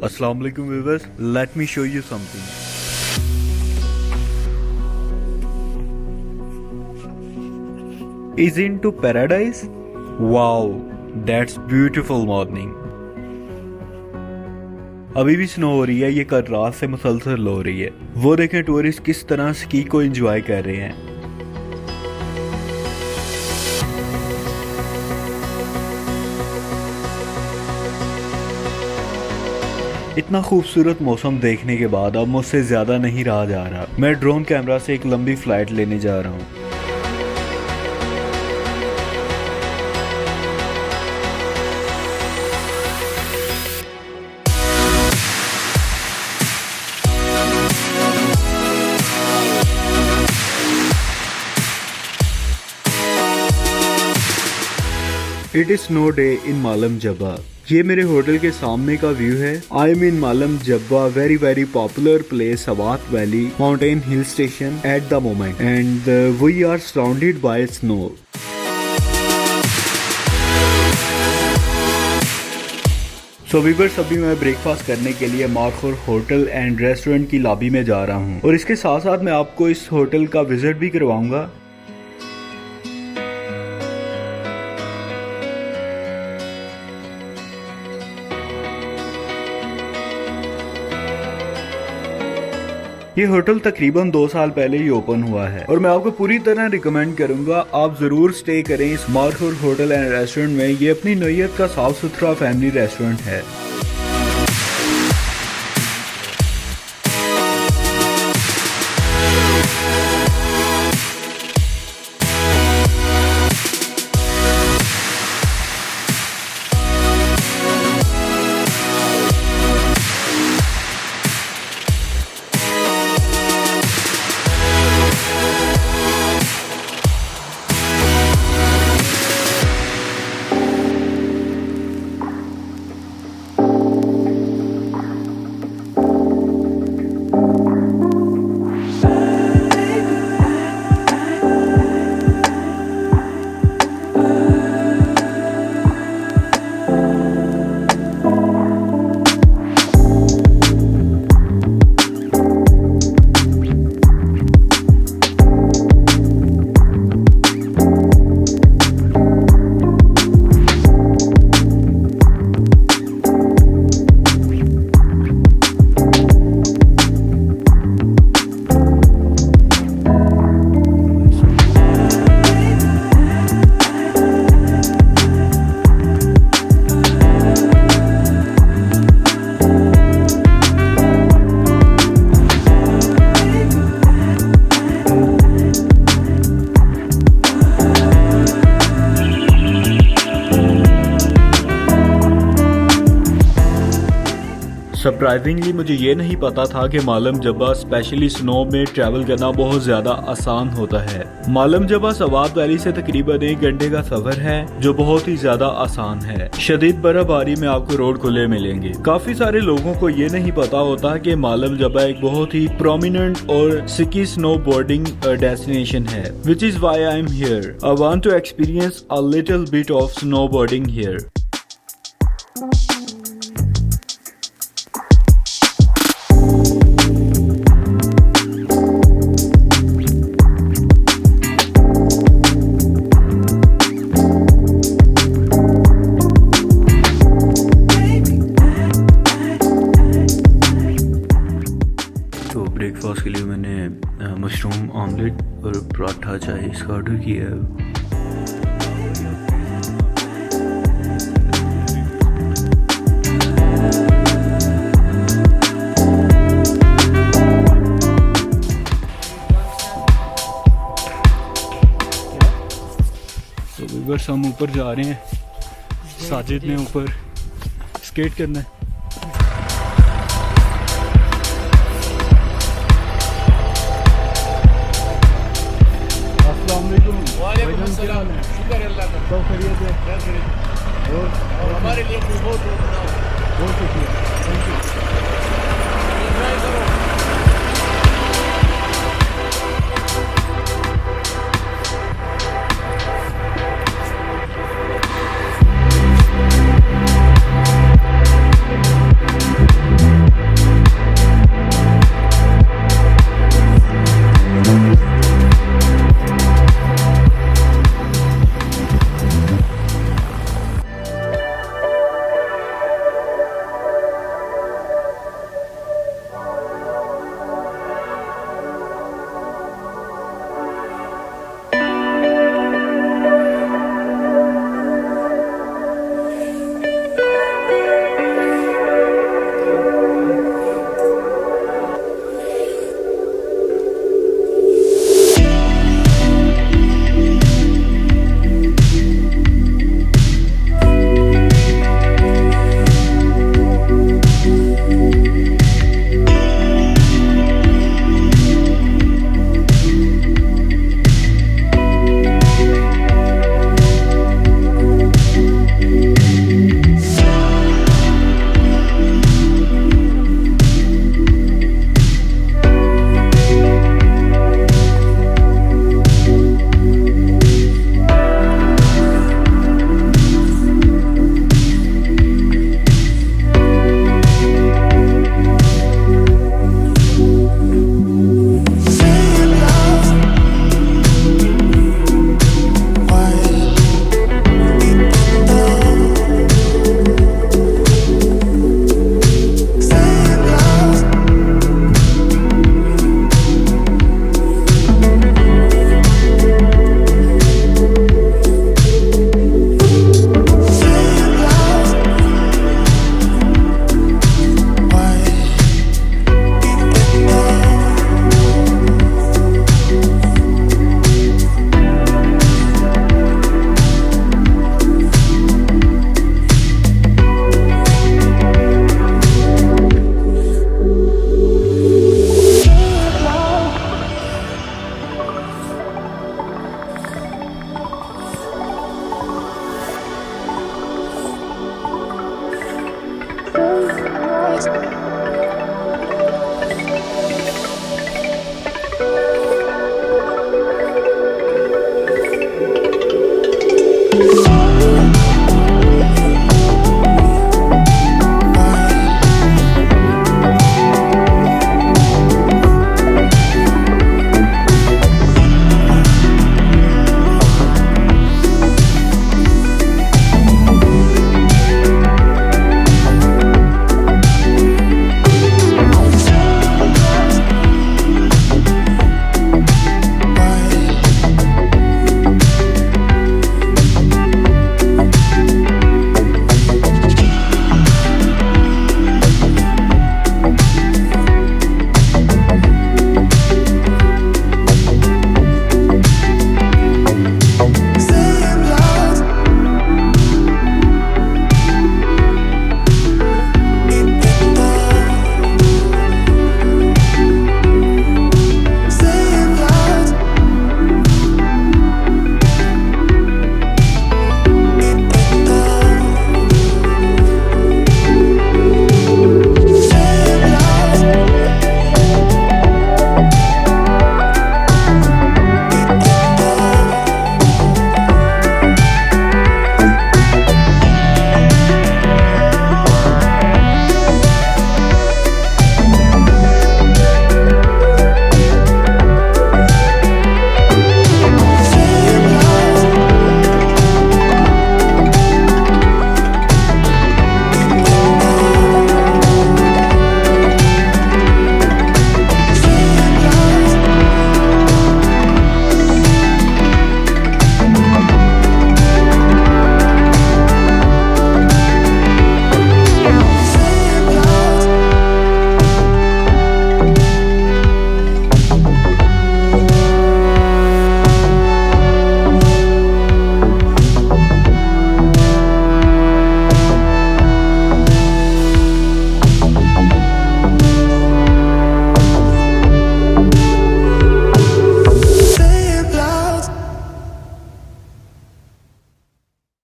Assalamu alaikum viewers, let me show you something. Is into paradise? Wow, that's beautiful morning. अभी भी snow हो रही है, ये कल रात से मुसलसल हो रही है। वो देखें टूरिस्ट किस तरह स्की को एंजॉय कर रहे हैं। इतना खूबसूरत मौसम देखने के बाद अब मुझसे ज्यादा नहीं रहा जा रहा। मैं ड्रोन कैमरा से एक लंबी फ्लाइट लेने जा रहा हूँ। It is snow day in Malam Jabba. ये मेरे होटल के सामने का व्यू है। I am in Malam Jabba, very popular place, Swat valley mountain hill station at the moment and we are surrounded by snow. So viewers, अभी मैं ब्रेकफास्ट करने के लिए मार्कोर होटल एंड रेस्टोरेंट की लॉबी में जा रहा हूँ और इसके साथ साथ मैं आपको इस होटल का विजिट भी करवाऊंगा। ये होटल तकरीबन 2 साल पहले ही ओपन हुआ है और मैं आपको पूरी तरह रिकमेंड करूंगा आप जरूर स्टे करें इस मार्कोर होटल एंड रेस्टोरेंट में। ये अपनी नौइयत का साफ सुथरा फैमिली रेस्टोरेंट है। सरप्राइजिंगली मुझे ये नहीं पता था कि मालम जब्बा स्पेशली स्नो में ट्रैवल करना बहुत ज्यादा आसान होता है। मालम जब्बा स्वात वैली से तकरीबन 1 घंटे का सफर है जो बहुत ही ज्यादा आसान है। शदीद बर्फबारी में आपको रोड खुले मिलेंगे। काफी सारे लोगों को ये नहीं पता होता कि मालम जब्बा एक बहुत ही प्रोमिनेंट और स्की स्नो बोर्डिंग डेस्टिनेशन है, which is why I am here. I want to experience a little bit of snowboarding here. Breakfast के लिए मैंने मशरूम ऑमलेट और पराठा चाय इसका ऑर्डर किया है। तो व्यूअर्स, हम ऊपर जा रहे हैं। साजिद ने ऊपर स्केट करना है। वालेकुम अस्सलाम। शुक्र अल्लाह का। सब खैरियत है और हमारे लिए बहुत शुक्रिया। Thank you. एंजॉय करो। Podcast.